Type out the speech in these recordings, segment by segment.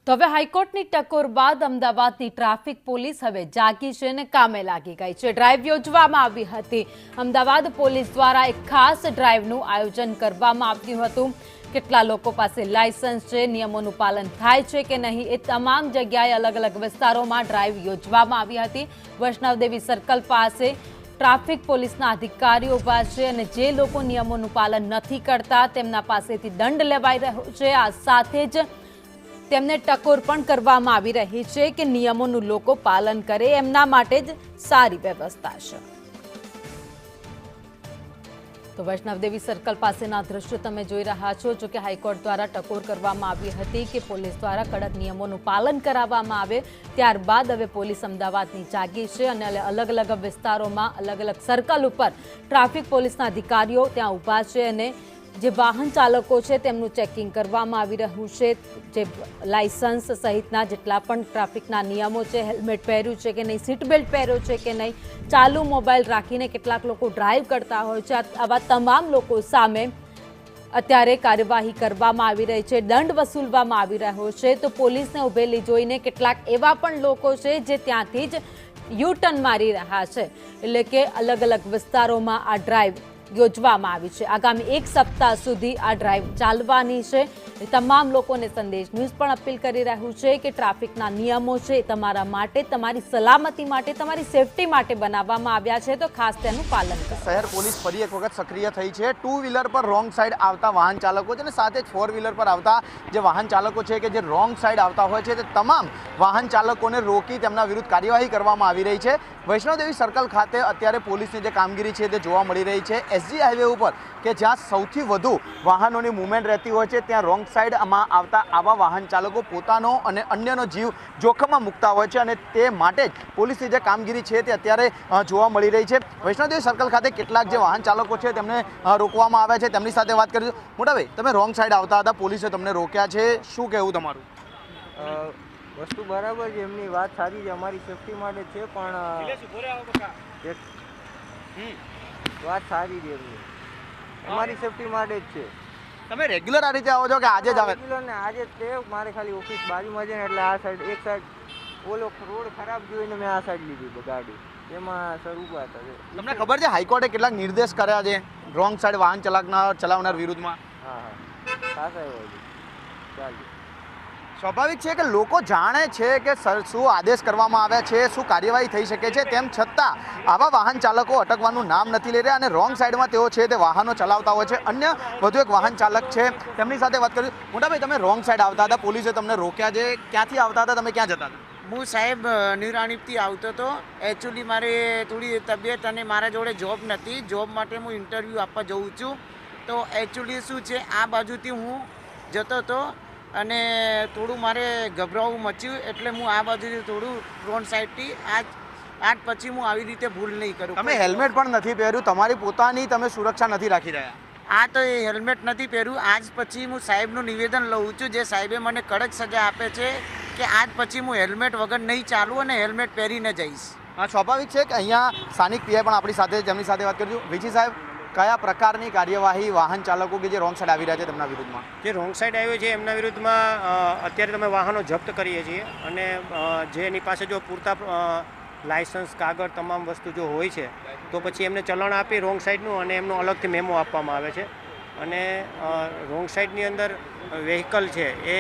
તો હવે હાઈકોર્ટની ટકોર બાદ અમદાવાદની ટ્રાફિક પોલીસ હવે જાગી છે અને કામે લાગી ગઈ છે। ડ્રાઈવ યોજવામાં આવી હતી। અમદાવાદ પોલીસ દ્વારા એક ખાસ ડ્રાઈવનું આયોજન કરવામાં આવ્યું હતું। કેટલા લોકો પાસે લાયસન્સ છે, નિયમોનું પાલન થાય છે કે નહીં, એ તમામ જગ્યાએ અલગ અલગ વિસ્તારોમાં ડ્રાઈવ યોજવામાં આવી હતી। વૈષ્ણવદેવી સર્કલ પાસે ટ્રાફિક પોલીસના અધિકારીઓ ઉભા છે અને જે લોકો નિયમોનું પાલન નથી કરતા તેમના પાસેથી દંડ લેવાઈ રહ્યો છે। આ સાથે જ તેમને ટકોર પણ કરવામાં આવી રહી છે કે નિયમોનું લોકો પાલન કરે, એમના માટે જ સારી વ્યવસ્થા છે। તો વૈષ્ણવદેવી સર્કલ પાસેના દ્રશ્યો તમે જોઈ રહ્યા છો। જો કે હાઈકોર્ટ દ્વારા ટકોર કરવામાં આવી હતી કે પોલીસ દ્વારા કડક નિયમોનું પાલન કરાવવામાં આવે, ત્યારબાદ હવે પોલીસ અમદાવાદની જાગી છે અને અલગ અલગ વિસ્તારોમાં અલગ અલગ સર્કલ ઉપર ટ્રાફિક પોલીસના અધિકારીઓ ત્યાં ઊભા છે અને જે વાહન ચાલકો છે તેમનું ચેકિંગ કરવામાં આવી રહ્યું છે। જે લાયસન્સ સહિતના જેટલા પણ ટ્રાફિકના નિયમો છે, હેલ્મેટ પહેર્યું છે કે નહીં, સીટ બેલ્ટ પહેર્યો છે કે નહીં, ચાલુ મોબાઈલ રાખીને કેટલાક લોકો ડ્રાઈવ કરતા હોય છે, આવા તમામ લોકો સામે અત્યારે કાર્યવાહી કરવામાં આવી રહી છે, દંડ વસૂલવામાં આવી રહ્યો છે। તો પોલીસને ઉભેલી જોઈને કેટલાક એવા પણ લોકો છે જે ત્યાંથી જ યુ ટર્ન મારી રહ્યા છે, એટલે કે અલગ અલગ વિસ્તારોમાં આ ડ્રાઈવ યોજવામાં આવી છે। આગામી એક સપ્તાહ સુધી આ ડ્રાઈવ ચાલવાની છે। તમામ લોકોને સંદેશ ન્યૂઝ પણ અપીલ કરી રહ્યું છે કે ટ્રાફિકના નિયમો છે તમારા માટે, તમારી સલામતી માટે, તમારી સેફટી માટે બનાવવામાં આવ્યા છે, તો ખાસ તેનું પાલન કરો। શહેર પોલીસ ફરી એક વખત સક્રિય થઈ છે। 2 વ્હીલર પર રોંગ સાઈડ આવતા વાહન ચાલકો છે અને સાથે જ 4 વ્હીલર પર આવતા જે વાહન ચાલકો છે કે જે રોંગ સાઈડ આવતા હોય છે તે તમામ વાહન ચાલકોને રોકી તેમના વિરુદ્ધ કાર્યવાહી કરવામાં આવી રહી છે। વૈષ્ણવદેવી સર્કલ ખાતે અત્યારે પોલીસની જે કામગીરી છે તે જોવા મળી રહી છે। એસજી હાઈવે ઉપર કે જ્યાં સૌથી વધુ વાહનોની મૂવમેન્ટ રહેતી હોય છે ત્યાં રોંગ સાઈડમાં આવતા આવા વાહન ચાલકો પોતાનો અને અન્યનો જીવ જોખમમાં મૂકતા હોય છે અને તે માટે જ પોલીસની જે કામગીરી છે તે અત્યારે જોવા મળી રહી છે। વૈષ્ણવદેવી સર્કલ ખાતે કેટલાક જે વાહન ચાલકો છે તેમને રોકવામાં આવ્યા છે, તેમની સાથે વાત કરીશું। મોટાભાઈ, તમે રોંગ સાઈડ આવતા હતા, પોલીસે તમને રોક્યા છે, શું કહેવું તમારું? વસ્તુ બરાબર છે, એમની વાત સારી છે, અમારી સેફટી માટે છે, પણ વાત સારી છે એમની, અમારી સેફટી માટે જ છે। તમે રેગ્યુલર આ રીતે આવો છો કે આજે જ આવે? રેગ્યુલર ને આજે જ તે મારે ખાલી ઓફિસ બાજુમાં છે ને એટલે આ સાઈડ એક સાઈડ ઓલો રોડ ખરાબ જોઈને મેં આ સાઈડ લીધી ગાડી, એમાં સર ઊભા હતા। તમને ખબર છે હાઈકોર્ટે કેટલાક નિર્દેશ કર્યા છે રોંગ સાઈડ વાહન ચલાવનાર વિરુદ્ધમાં? હા સાચા હોય છે, ચાલુ। સ્વાભાવિક છે કે લોકો જાણે છે કે શું આદેશ કરવામાં આવ્યા છે, શું કાર્યવાહી થઈ શકે છે, તેમ છતાં આવા વાહન ચાલકો અટકવાનું નામ નથી લઈ રહ્યા અને રોંગ સાઈડમાં તેઓ છે તે વાહનો ચલાવતા હોય છે। અન્ય વધુ એક વાહન ચાલક છે, તેમની સાથે વાત કરીશું। મોટાભાઈ, તમે રોંગ સાઈડ આવતા હતા, પોલીસે તમને રોક્યા છે, ક્યાંથી આવતા હતા, તમે ક્યાં જતા હતા? હું સાહેબ નિરાણીપથી આવતો હતો। એકચ્યુઅલી મારે થોડી તબિયત અને મારા જોડે જોબ નથી, જોબ માટે હું ઇન્ટરવ્યૂ આપવા જઉં છું। તો એકચ્યુઅલી શું છે, આ બાજુથી હું જતો હતો અને થોડું મારે ગભરાવું મચ્યું, એટલે હું આ બાજુથી થોડું ફ્રન્ટ સાઈડથી આજ પછી હું આવી રીતે ભૂલ નહીં કરું। તમે હેલ્મેટ પણ નથી પહેર્યું, તમારી પોતાની તમે સુરક્ષા નથી રાખી રહ્યા? આ તો એ હેલ્મેટ નથી પહેર્યું, આજ પછી હું સાહેબનું નિવેદન લઉં છું, જે સાહેબે મને કડક સજા આપે છે કે આજ પછી હું હેલ્મેટ વગર નહીં ચાલું અને હેલ્મેટ પહેરીને જઈશ। હા, સ્વાભાવિક છે કે અહીંયા સ્થાનિક પીઆઈ પણ આપણી સાથે, તેમની સાથે વાત કરીશું। વિજી સાહેબ, કયા પ્રકારની કાર્યવાહી વાહન ચાલકો કે જે રોંગ સાઈડ આવી રહ્યા છે તેમના વિરુદ્ધમાં? જે રોંગ સાઈડ આવ્યો છે એમના વિરુદ્ધમાં અત્યારે તમે વાહનો જપ્ત કરીએ છીએ અને જે એની પાસે જો પૂરતા લાયસન્સ, કાગળ, તમામ વસ્તુ જો હોય છે તો પછી એમને ચલણ આપી રોંગ સાઈડનું અને એમનો અલગથી મેમો આપવામાં આવે છે અને રોંગ સાઈડની અંદર વ્હીકલ છે એ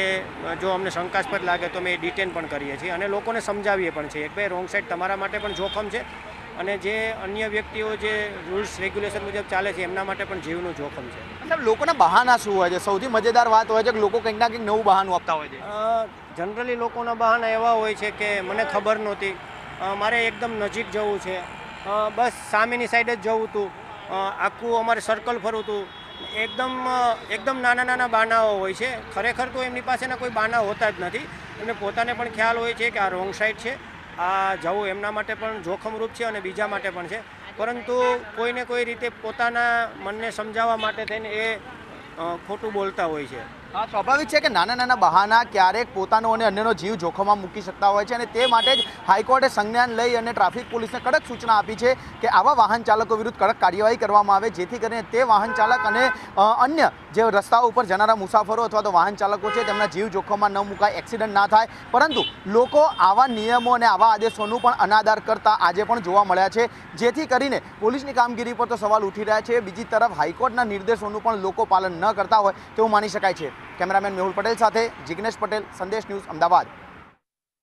જો અમને શંકાસ્પદ લાગે તો અમે એ ડિટેન પણ કરીએ છીએ અને લોકોને સમજાવીએ પણ છીએ કે ભાઈ રોંગ સાઈડ તમારા માટે પણ જોખમ છે અને જે અન્ય વ્યક્તિઓ જે રૂલ્સ રેગ્યુલેશન મુજબ ચાલે છે એમના માટે પણ જીવનું જોખમ છે। મતલબ લોકોના બહાના શું હોય છે? સૌથી મજેદાર વાત હોય છે કે લોકો કંઈક ના કંઈક નવું બહાનું આપતા હોય છે। જનરલી લોકોના બહાના એવા હોય છે કે મને ખબર નહોતી, મારે એકદમ નજીક જવું છે, બસ સામેની સાઈડ જ જવું હતું, આખું અમારે સર્કલ ફરવું હતું, એકદમ નાના બહાનાઓ હોય છે। ખરેખર તો એમની પાસેના કોઈ બહાના હોતા જ નથી, એમને પોતાને પણ ખ્યાલ હોય છે કે આ રોંગ સાઈડ છે, આ જવું એમના માટે પણ જોખમરૂપ છે અને બીજા માટે પણ છે, પરંતુ કોઈને કોઈ રીતે પોતાના મનને સમજાવવા માટે થઈને એ ખોટું બોલતા હોય છે। હા, સ્વાભાવિક છે કે નાના નાના બહાના ક્યારેક પોતાનો અને અન્યનો જીવ જોખમમાં મૂકી શકતા હોય છે અને તે માટે જ હાઈકોર્ટે સંજ્ઞાન લઈ અને ટ્રાફિક પોલીસને કડક સૂચના આપી છે કે આવા વાહન ચાલકો વિરુદ્ધ કડક કાર્યવાહી કરવામાં આવે, જેથી કરીને તે વાહન ચાલક અને અન્ય જે રસ્તાઓ ઉપર જનારા મુસાફરો અથવા તો વાહન ચાલકો છે તેમના જીવ જોખમમાં ન મુકાય, એક્સિડન્ટ ના થાય. પરંતુ લોકો આવા નિયમો અને આવા આદેશોનું પણ અનાદર કરતા આજે પણ જોવા મળ્યા છે, જેથી કરીને પોલીસની કામગીરી પર તો સવાલ ઉઠી રહ્યા છે. બીજી તરફ હાઈકોર્ટના નિર્દેશોનું પણ લોકો પાલન ન કરતા હોય તેવું માની શકાય છે. કેમેરામેન મેહુલ પટેલ સાથે જિગ્નેશ પટેલ, સંદેશ ન્યૂઝ, અમદાવાદ.